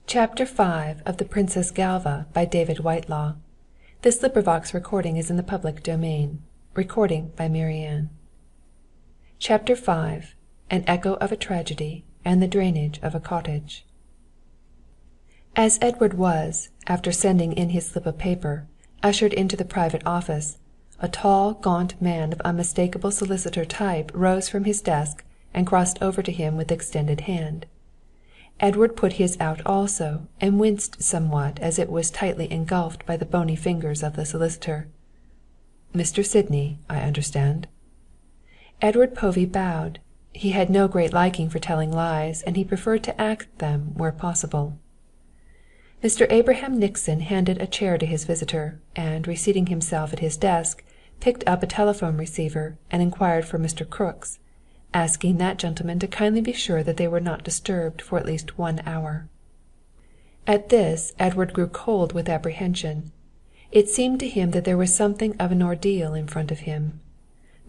Chapter 5 of The Princess Galva by David Whitelaw. This LibriVox is in the public domain. Chapter 5. An Echo of a Tragedy and the Drainage of a Cottage. As Edward was, after sending in his slip of paper, ushered into the private office, a tall, gaunt man of unmistakable solicitor type rose from his desk and crossed over to him with extended hand. Edward put his out also, and winced somewhat as it was tightly engulfed by the bony fingers of the solicitor. "Mr. Sydney, I understand." Edward Povey bowed. He had no great liking for telling lies, and he preferred to act them where possible. Mr. Abraham Nixon handed a chair to his visitor, and, reseating himself at his desk, picked up a telephone receiver and inquired for Mr. Crooks, asking that gentleman to kindly be sure that they were not disturbed for at least 1 hour. At this Edward grew cold with apprehension. It seemed to him that there was something of an ordeal in front of him.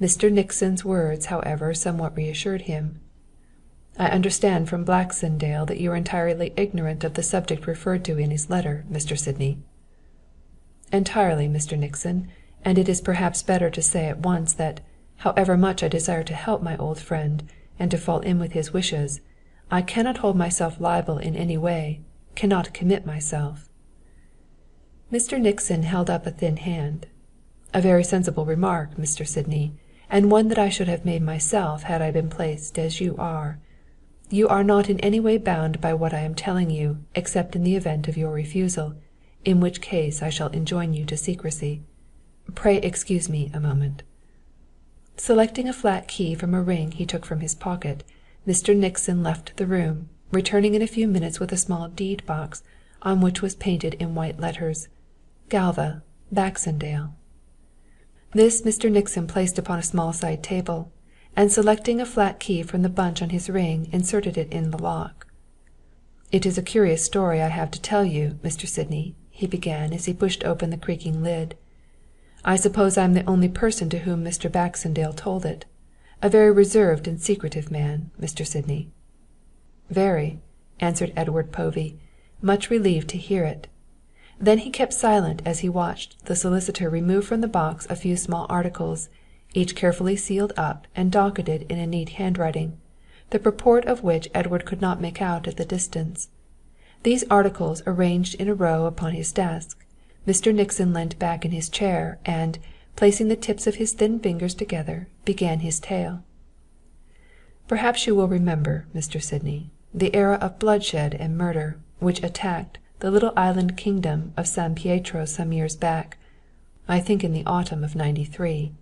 Mr. Nixon's words, however, somewhat reassured him. "I understand from Baxendale that you are entirely ignorant of the subject referred to in his letter, Mr. Sydney." "Entirely, Mr. Nixon, and it is perhaps better to say at once that, however much I desire to help my old friend, and to fall in with his wishes, I cannot hold myself liable in any way, cannot commit myself." Mr. Nixon held up a thin hand. "A very sensible remark, Mr. Sydney, and one that I should have made myself had I been placed as you are. You are not in any way bound by what I am telling you, except in the event of your refusal, in which case I shall enjoin you to secrecy. Pray excuse me a moment." Selecting a flat key from a ring he took from his pocket, Mr. Nixon left the room, returning in a few minutes with a small deed box, on which was painted in white letters, "Galva, Baxendale." This Mr. Nixon placed upon a small side table, and selecting a flat key from the bunch on his ring, inserted it in the lock. "It is a curious story I have to tell you, Mr. Sydney," he began as he pushed open the creaking lid. "I suppose I am the only person to whom Mr. Baxendale told it. A very reserved and secretive man, Mr. Sydney." "Very," answered Edward Povey, much relieved to hear it. Then he kept silent as he watched the solicitor remove from the box a few small articles, each carefully sealed up and docketed in a neat handwriting, the purport of which Edward could not make out at the distance. These articles arranged in a row upon his desk, Mr. Nixon leant back in his chair and, placing the tips of his thin fingers together, began his tale. "Perhaps you will remember, Mr. Sydney, the era of bloodshed and murder which attacked the little island kingdom of San Pietro some years back, I think in the autumn of '93.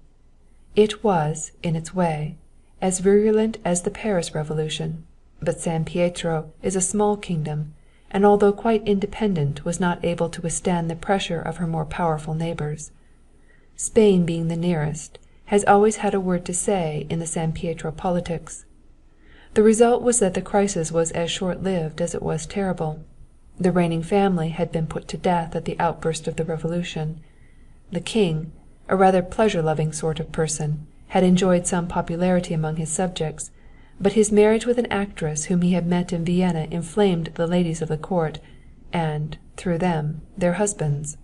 It was, in its way, as virulent as the Paris Revolution, but San Pietro is a small kingdom, and although quite independent was not able to withstand the pressure of her more powerful neighbors. Spain being the nearest, has always had a word to say in the San Pietro politics. The result was that the crisis was as short-lived as it was terrible. The reigning family had been put to death at the outburst of the revolution. The king, a rather pleasure-loving sort of person, had enjoyed some popularity among his subjects, but his marriage with an actress whom he had met in Vienna inflamed the ladies of the court, and, through them, their husbands.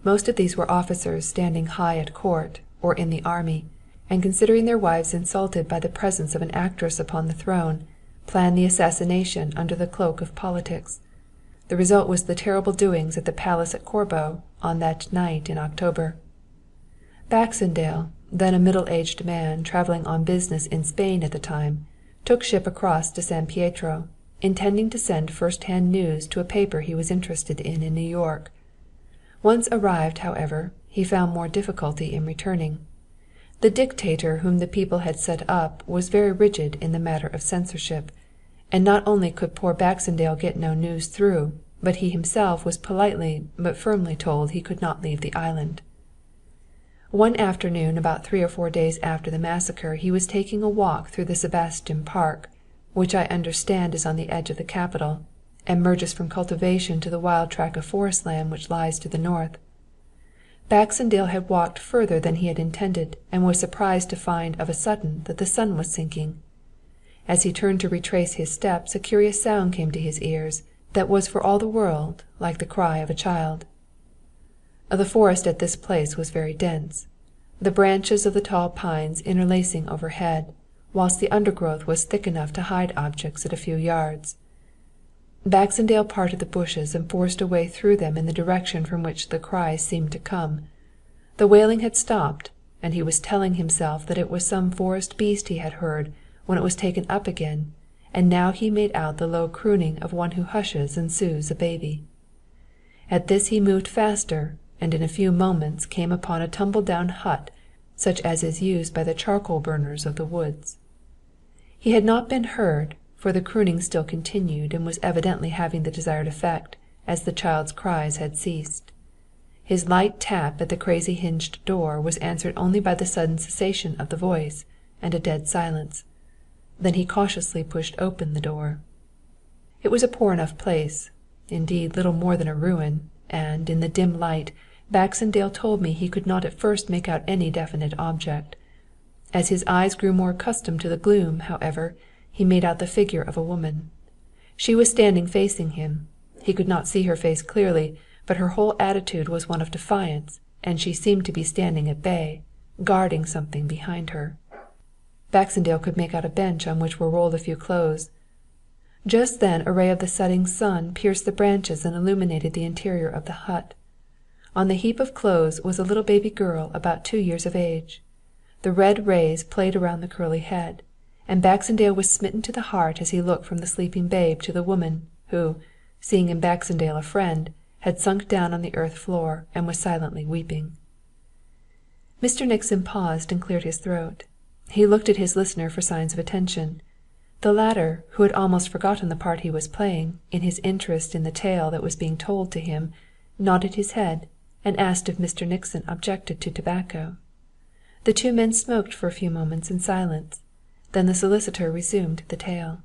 Most of these were officers standing high at court, or in the army, and considering their wives insulted by the presence of an actress upon the throne, planned the assassination under the cloak of politics. The result was the terrible doings at the palace at Corbo on that night in October. Baxendale, then a middle-aged man travelling on business in Spain at the time, took ship across to San Pietro, intending to send first-hand news to a paper he was interested in New York. Once arrived, however, he found more difficulty in returning. The dictator whom the people had set up was very rigid in the matter of censorship, and not only could poor Baxendale get no news through, but he himself was politely but firmly told he could not leave the island. One afternoon about 3 or 4 days after the massacre he was taking a walk through the Sebastian Park, which I understand is on the edge of the capital, and merges from cultivation to the wild tract of forest land which lies to the north. Baxendale had walked further than he had intended, and was surprised to find of a sudden that the sun was sinking. As he turned to retrace his steps a curious sound came to his ears, that was for all the world like the cry of a child. The forest at this place was very dense, the branches of the tall pines interlacing overhead, whilst the undergrowth was thick enough to hide objects at a few yards. Baxendale parted the bushes and forced a way through them in the direction from which the cries seemed to come. The wailing had stopped, and he was telling himself that it was some forest beast he had heard when it was taken up again, and now he made out the low crooning of one who hushes and soothes a baby. At this he moved faster, and in a few moments came upon a tumble-down hut, such as is used by the charcoal burners of the woods. He had not been heard, for the crooning still continued and was evidently having the desired effect, as the child's cries had ceased. His light tap at the crazy-hinged door was answered only by the sudden cessation of the voice and a dead silence. Then he cautiously pushed open the door. It was a poor enough place, indeed little more than a ruin, and, in the dim light, Baxendale told me he could not at first make out any definite object. As his eyes grew more accustomed to the gloom, however, he made out the figure of a woman. She was standing facing him. He could not see her face clearly, but her whole attitude was one of defiance, and she seemed to be standing at bay, guarding something behind her. Baxendale could make out a bench on which were rolled a few clothes. Just then a ray of the setting sun pierced the branches and illuminated the interior of the hut. On the heap of clothes was a little baby girl about 2 years of age. The red rays played around the curly head, and Baxendale was smitten to the heart as he looked from the sleeping babe to the woman, who, seeing in Baxendale a friend, had sunk down on the earth floor and was silently weeping. Mr. Nixon paused and cleared his throat. He looked at his listener for signs of attention. The latter, who had almost forgotten the part he was playing, in his interest in the tale that was being told to him, nodded his head, and asked if Mr. Nixon objected to tobacco. The two men smoked for a few moments in silence. Then the solicitor resumed the tale.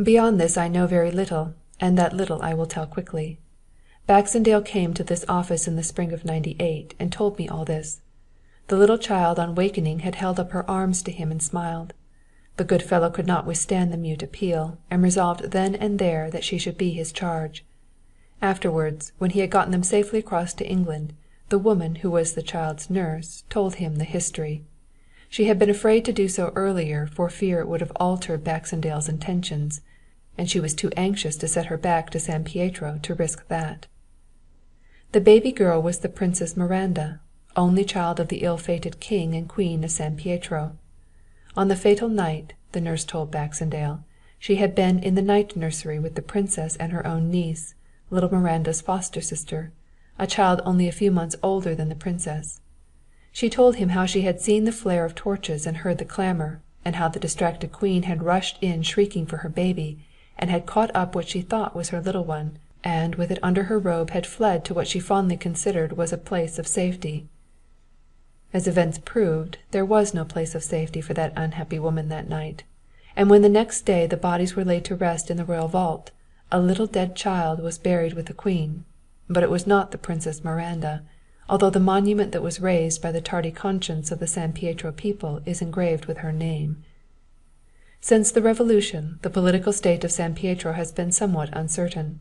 Beyond this I know very little, and that little I will tell quickly. Baxendale came to this office in the spring of '98 and told me all this. The little child on wakening had held up her arms to him and smiled. The good fellow could not withstand the mute appeal, and resolved then and there that she should be his charge. Afterwards, when he had gotten them safely across to England, the woman who was the child's nurse told him the history. She had been afraid to do so earlier for fear it would have altered Baxendale's intentions, and she was too anxious to set her back to San Pietro to risk that. The baby girl was the Princess Miranda, only child of the ill-fated King and Queen of San Pietro. On the fatal night, the nurse told Baxendale, she had been in the night nursery with the princess and her own niece, little Miranda's foster sister, a child only a few months older than the princess. She told him how she had seen the flare of torches and heard the clamor, and how the distracted queen had rushed in shrieking for her baby, and had caught up what she thought was her little one, and with it under her robe had fled to what she fondly considered was a place of safety. As events proved, there was no place of safety for that unhappy woman that night, and when the next day the bodies were laid to rest in the royal vault, a little dead child was buried with the queen, but it was not the Princess Miranda, although the monument that was raised by the tardy conscience of the San Pietro people is engraved with her name. Since the Revolution, the political state of San Pietro has been somewhat uncertain.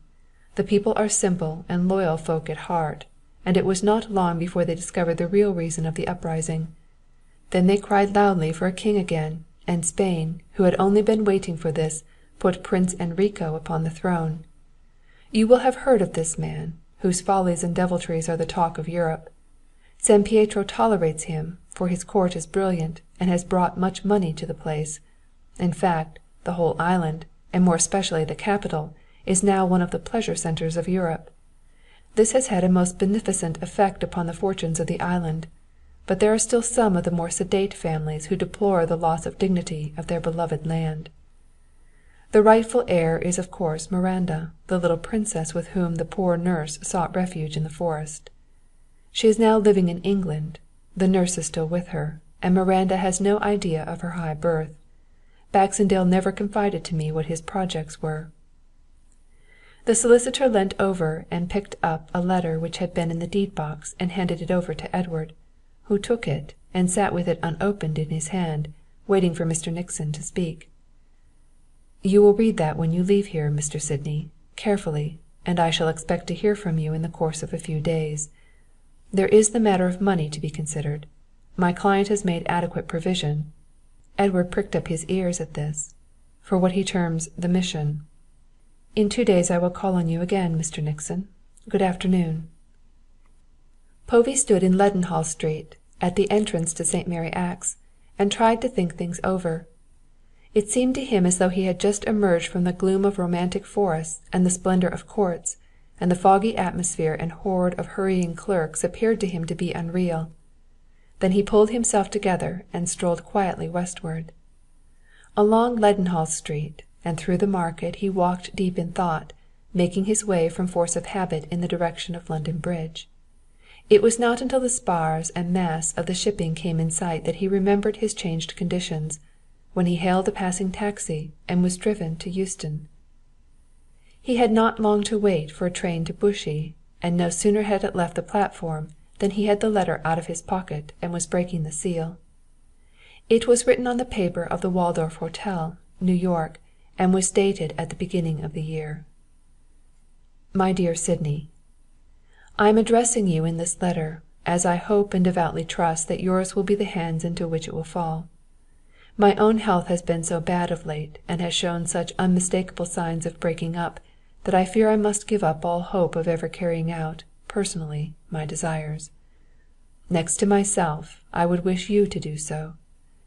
The people are simple and loyal folk at heart, and it was not long before they discovered the real reason of the uprising. Then they cried loudly for a king again, and Spain, who had only been waiting for this, put Prince Enrico upon the throne. You will have heard of this man, whose follies and deviltries are the talk of Europe. San Pietro tolerates him, for his court is brilliant and has brought much money to the place. In fact, the whole island, and more especially the capital, is now one of the pleasure centres of Europe. This has had a most beneficent effect upon the fortunes of the island, but there are still some of the more sedate families who deplore the loss of dignity of their beloved land. The rightful heir is of course Miranda, the little princess with whom the poor nurse sought refuge in the forest. She is now living in England, the nurse is still with her, and Miranda has no idea of her high birth. Baxendale never confided to me what his projects were. The solicitor leant over and picked up a letter which had been in the deed box and handed it over to Edward, who took it and sat with it unopened in his hand, waiting for Mr. Nixon to speak. You will read that when you leave here, Mr. Sydney, carefully, and I shall expect to hear from you in the course of a few days. There is the matter of money to be considered. My client has made adequate provision." Edward pricked up his ears at this, "for what he terms the mission." "In 2 days I will call on you again, Mr. Nixon. Good afternoon." Povey stood in Leadenhall Street, at the entrance to St. Mary Axe, and tried to think things over. It seemed to him as though he had just emerged from the gloom of romantic forests and the splendour of courts, and the foggy atmosphere and horde of hurrying clerks appeared to him to be unreal. Then he pulled himself together and strolled quietly westward. Along Leadenhall Street and through the market he walked deep in thought, making his way from force of habit in the direction of London Bridge. It was not until the spars and masts of the shipping came in sight that he remembered his changed conditions, when he hailed a passing taxi and was driven to Euston. He had not long to wait for a train to Bushey, and no sooner had it left the platform than he had the letter out of his pocket and was breaking the seal. It was written on the paper of the Waldorf Hotel, New York, and was dated at the beginning of the year. My dear Sydney, I am addressing you in this letter, as I hope and devoutly trust that yours will be the hands into which it will fall. My own health has been so bad of late, and has shown such unmistakable signs of breaking up, that I fear I must give up all hope of ever carrying out, personally, my desires. Next to myself, I would wish you to do so.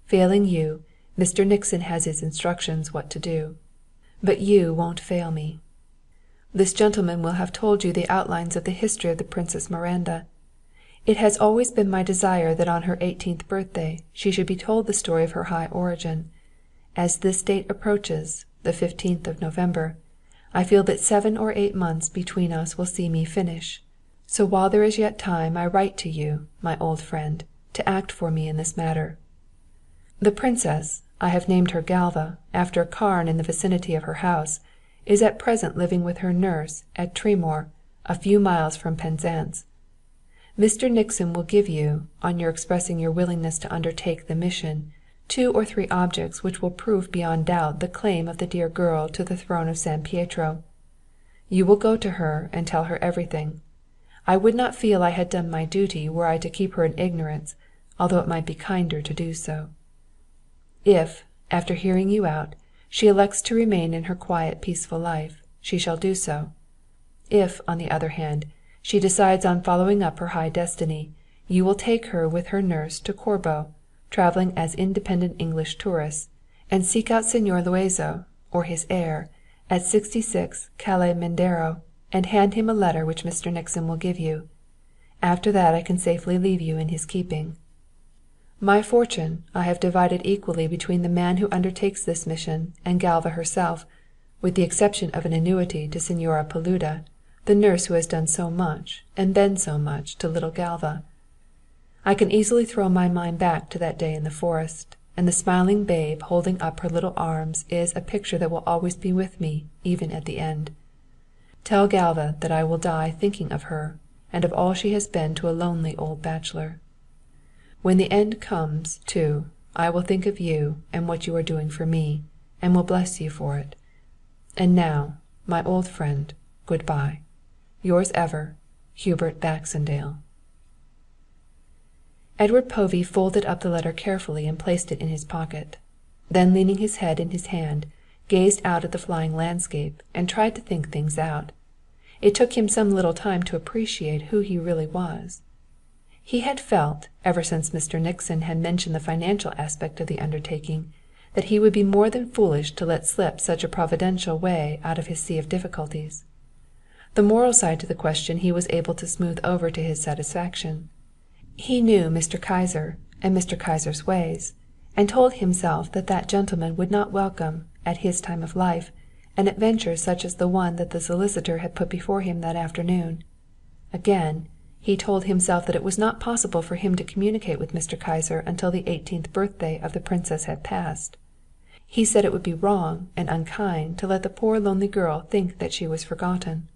Failing you, Mr. Nixon has his instructions what to do. But you won't fail me. This gentleman will have told you the outlines of the history of the Princess Miranda. It has always been my desire that on her 18th birthday she should be told the story of her high origin. As this date approaches, the 15th of November, I feel that 7 or 8 months between us will see me finish. So while there is yet time I write to you, my old friend, to act for me in this matter. The Princess, I have named her Galva, after a cairn in the vicinity of her house, is at present living with her nurse at Tremoor, a few miles from Penzance. Mr. Nixon will give you, on your expressing your willingness to undertake the mission, 2 or 3 objects which will prove beyond doubt the claim of the dear girl to the throne of San Pietro. You will go to her and tell her everything. I would not feel I had done my duty were I to keep her in ignorance, although it might be kinder to do so. If, after hearing you out, she elects to remain in her quiet, peaceful life, she shall do so. If, on the other hand, she decides on following up her high destiny, you will take her with her nurse to Corbo, traveling as independent English tourists, and seek out Señor Luazo, or his heir, at 66 Calle Mendaro, and hand him a letter which Mr. Nixon will give you. After that I can safely leave you in his keeping. My fortune I have divided equally between the man who undertakes this mission and Galva herself, with the exception of an annuity to Señora Paluda, the nurse who has done so much and been so much to little Galva. I can easily throw my mind back to that day in the forest, and the smiling babe holding up her little arms is a picture that will always be with me, even at the end. Tell Galva that I will die thinking of her, and of all she has been to a lonely old bachelor. When the end comes, too, I will think of you and what you are doing for me, and will bless you for it. And now, my old friend, good-bye. Yours ever, Hubert Baxendale. Edward Povey folded up the letter carefully and placed it in his pocket. Then, leaning his head in his hand, gazed out at the flying landscape and tried to think things out. It took him some little time to appreciate who he really was. He had felt, ever since Mr. Nixon had mentioned the financial aspect of the undertaking, that he would be more than foolish to let slip such a providential way out of his sea of difficulties. The moral side to the question he was able to smooth over to his satisfaction. He knew Mr. Kaiser and Mr. Kaiser's ways, and told himself that that gentleman would not welcome, at his time of life, an adventure such as the one that the solicitor had put before him that afternoon. Again, he told himself that it was not possible for him to communicate with Mr. Kaiser until the 18th birthday of the princess had passed. He said it would be wrong and unkind to let the poor lonely girl think that she was forgotten.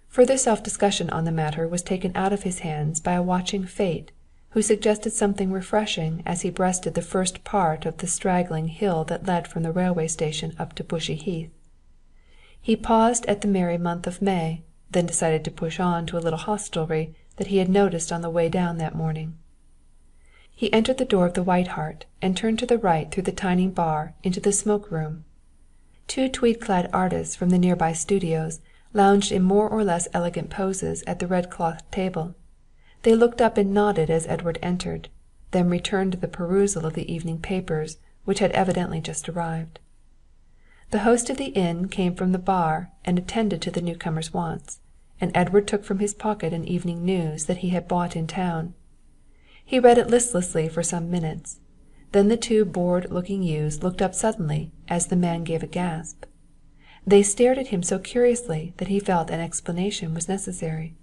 Further self-discussion on the matter was taken out of his hands by a watching Fate, who suggested something refreshing as he breasted the first part of the straggling hill that led from the railway station up to Bushey Heath. He paused at the merry month of May, then decided to push on to a little hostelry that he had noticed on the way down that morning. He entered the door of the White Hart and turned to the right through the tiny bar into the smoke room. Two tweed-clad artists from the nearby studios lounged in more or less elegant poses at the red-clothed table. They looked up and nodded as Edward entered, then returned to the perusal of the evening papers which had evidently just arrived. The host of the inn came from the bar and attended to the newcomer's wants, and Edward took from his pocket an evening news that he had bought in town. He read it listlessly for some minutes. Then the two bored-looking youths looked up suddenly as the man gave a gasp. They stared at him so curiously that he felt an explanation was necessary.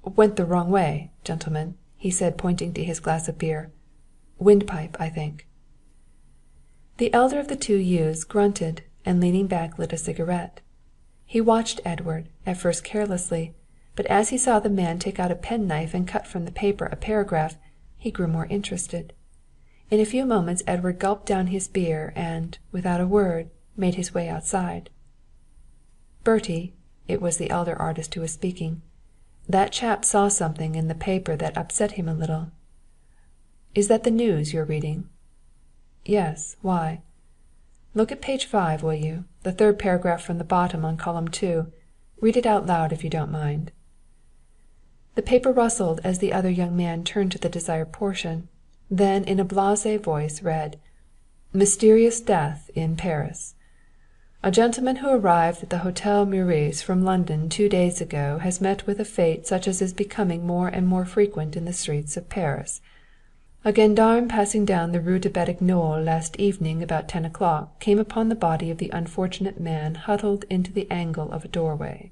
"Went the wrong way, gentlemen," he said, pointing to his glass of beer. "Windpipe, I think." The elder of the two youths grunted and leaning back lit a cigarette. He watched Edward, at first carelessly, but as he saw the man take out a penknife and cut from the paper a paragraph, he grew more interested. In a few moments Edward gulped down his beer and, without a word, made his way outside. "Bertie," it was the elder artist who was speaking, "that chap saw something in the paper that upset him a little." "Is that the news you're reading?" "Yes, why?" "Look at page 5, will you? The third paragraph from the bottom on column 2. Read it out loud if you don't mind." The paper rustled as the other young man turned to the desired portion, then in a blasé voice read, "Mysterious death in Paris. A gentleman who arrived at the Hotel Meurice from London 2 days ago has met with a fate such as is becoming more and more frequent in the streets of Paris. A gendarme passing down the Rue de Batignolles last evening about 10 o'clock came upon the body of the unfortunate man huddled into the angle of a doorway.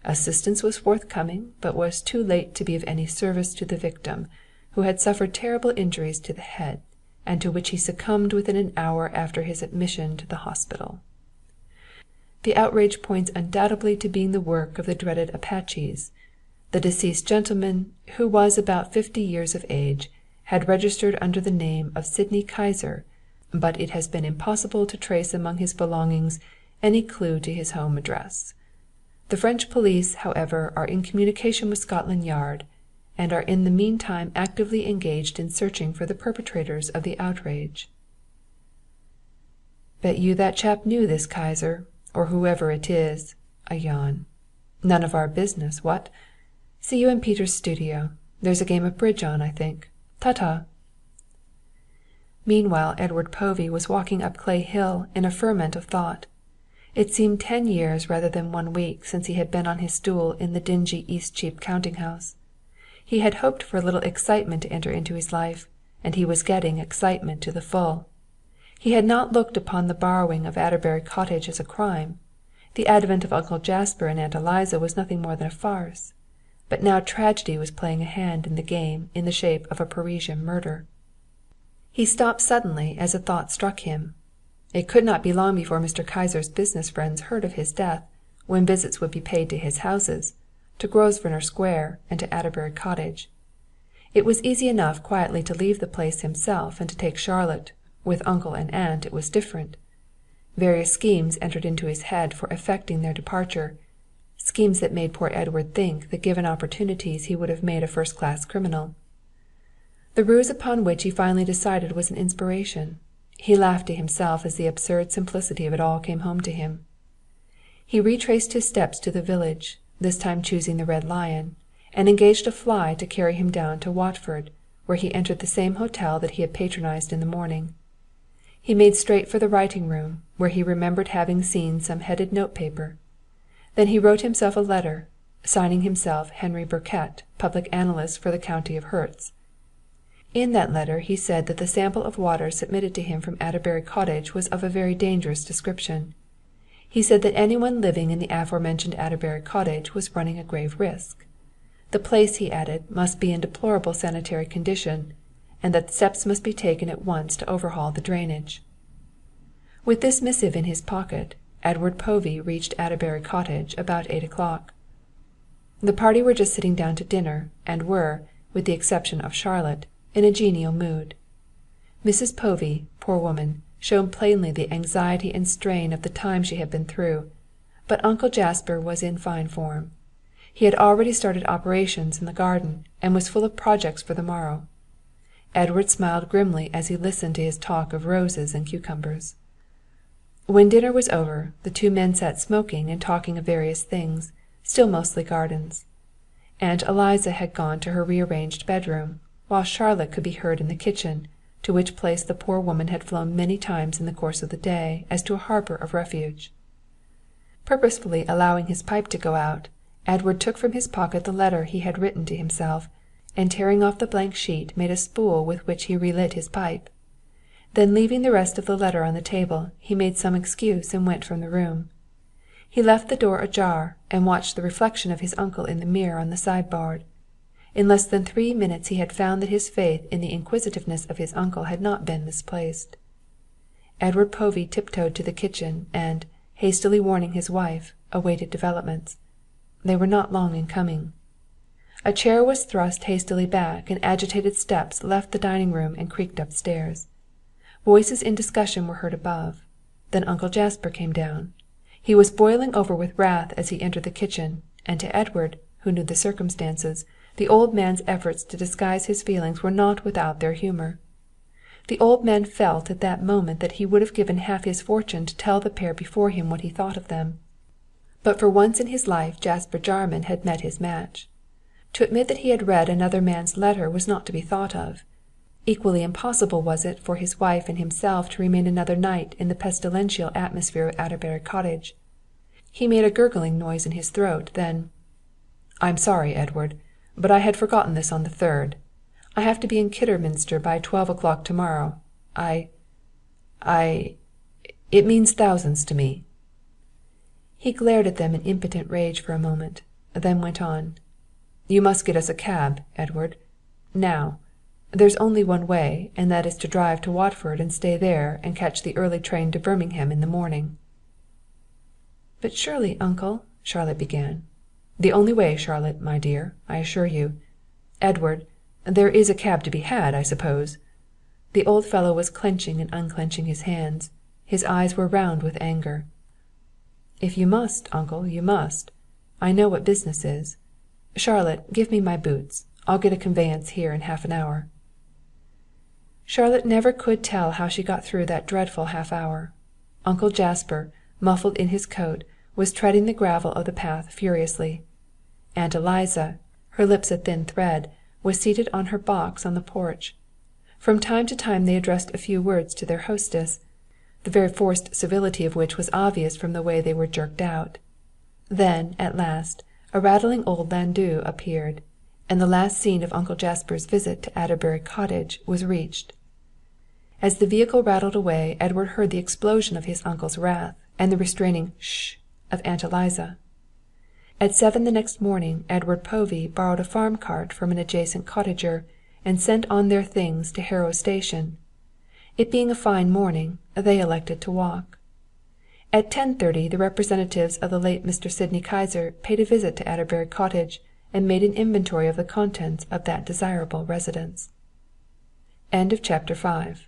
Assistance was forthcoming, but was too late to be of any service to the victim, who had suffered terrible injuries to the head, and to which he succumbed within an hour after his admission to the hospital. The outrage points undoubtedly to being the work of the dreaded Apaches. The deceased gentleman, who was about 50 years of age, had registered under the name of Sidney Kyser, but it has been impossible to trace among his belongings any clue to his home address. The French police, however, are in communication with Scotland Yard, and are in the meantime actively engaged in searching for the perpetrators of the outrage." "Bet you that chap knew this Kyser, or whoever it is." A yawn. "None of our business, what? See you in Peter's studio. There's a game of bridge on, I think. Ta-ta." Meanwhile Edward Povey was walking up Clay Hill in a ferment of thought. It seemed 10 years rather than 1 week since he had been on his stool in the dingy Eastcheap counting-house. He had hoped for a little excitement to enter into his life, and he was getting excitement to the full. He had not looked upon the borrowing of Adderbury Cottage as a crime. The advent of Uncle Jasper and Aunt Eliza was nothing more than a farce. But now tragedy was playing a hand in the game in the shape of a Parisian murder. He stopped suddenly as a thought struck him. It could not be long before Mr. Kyser's business friends heard of his death, when visits would be paid to his houses, to Grosvenor Square and to Adderbury Cottage. It was easy enough quietly to leave the place himself and to take Charlotte. With uncle and aunt it was different. Various schemes entered into his head for effecting their departure, schemes that made poor Edward think that given opportunities he would have made a first-class criminal. The ruse upon which he finally decided was an inspiration. He laughed to himself as the absurd simplicity of it all came home to him. He retraced his steps to the village, this time choosing the Red Lion, and engaged a fly to carry him down to Watford, where he entered the same hotel that he had patronized in the morning. He made straight for the writing-room, where he remembered having seen some headed note-paper. Then he wrote himself a letter, signing himself Henry Birkett, public analyst for the county of Herts. In that letter he said that the sample of water submitted to him from Adderbury Cottage was of a very dangerous description. He said that anyone living in the aforementioned Adderbury Cottage was running a grave risk. The place, he added, must be in deplorable sanitary condition, and that steps must be taken at once to overhaul the drainage. With this missive in his pocket, Edward Povey reached Adderbury Cottage about 8 o'clock. The party were just sitting down to dinner, and were, with the exception of Charlotte, in a genial mood. Mrs. Povey, poor woman, showed plainly the anxiety and strain of the time she had been through, but Uncle Jasper was in fine form. He had already started operations in the garden, and was full of projects for the morrow. Edward smiled grimly as he listened to his talk of roses and cucumbers. When dinner was over, the two men sat smoking and talking of various things, still mostly gardens. Aunt Eliza had gone to her rearranged bedroom, while Charlotte could be heard in the kitchen, to which place the poor woman had flown many times in the course of the day as to a harbour of refuge. Purposely allowing his pipe to go out, Edward took from his pocket the letter he had written to himself, and tearing off the blank sheet made a spool with which he relit his pipe. Then leaving the rest of the letter on the table, he made some excuse and went from the room. He left the door ajar, and watched the reflection of his uncle in the mirror on the sideboard. In less than 3 minutes he had found that his faith in the inquisitiveness of his uncle had not been misplaced. Edward Povey tiptoed to the kitchen, and, hastily warning his wife, awaited developments. They were not long in coming. A chair was thrust hastily back, and agitated steps left the dining-room and creaked upstairs. Voices in discussion were heard above. Then Uncle Jasper came down. He was boiling over with wrath as he entered the kitchen, and to Edward, who knew the circumstances, the old man's efforts to disguise his feelings were not without their humour. The old man felt at that moment that he would have given half his fortune to tell the pair before him what he thought of them. But for once in his life Jasper Jarman had met his match. To admit that he had read another man's letter was not to be thought of. Equally impossible was it for his wife and himself to remain another night in the pestilential atmosphere of Adderbury Cottage. He made a gurgling noise in his throat, then, "I'm sorry, Edward, but I had forgotten this on the 3rd. I have to be in Kidderminster by 12 o'clock tomorrow. It means thousands to me." He glared at them in impotent rage for a moment, then went on. "You must get us a cab, Edward. Now. There's only one way, and that is to drive to Watford and stay there and catch the early train to Birmingham in the morning." "But surely, uncle," Charlotte began. "The only way, Charlotte, my dear, I assure you. Edward, there is a cab to be had, I suppose?" The old fellow was clenching and unclenching his hands. His eyes were round with anger. "If you must, uncle, you must. I know what business is. Charlotte, give me my boots. I'll get a conveyance here in half an hour." Charlotte never could tell how she got through that dreadful half-hour. Uncle Jasper, muffled in his coat, was treading the gravel of the path furiously. Aunt Eliza, her lips a thin thread, was seated on her box on the porch. From time to time they addressed a few words to their hostess, the very forced civility of which was obvious from the way they were jerked out. Then, at last, a rattling old landau appeared, and the last scene of Uncle Jasper's visit to Adderbury Cottage was reached. As the vehicle rattled away, Edward heard the explosion of his uncle's wrath and the restraining "shh" of Aunt Eliza. At 7 the next morning Edward Povey borrowed a farm cart from an adjacent cottager and sent on their things to Harrow Station. It being a fine morning, they elected to walk. At 10:30 the representatives of the late Mr. Sidney Kyser paid a visit to Adderbury Cottage and made an inventory of the contents of that desirable residence. End of chapter 5.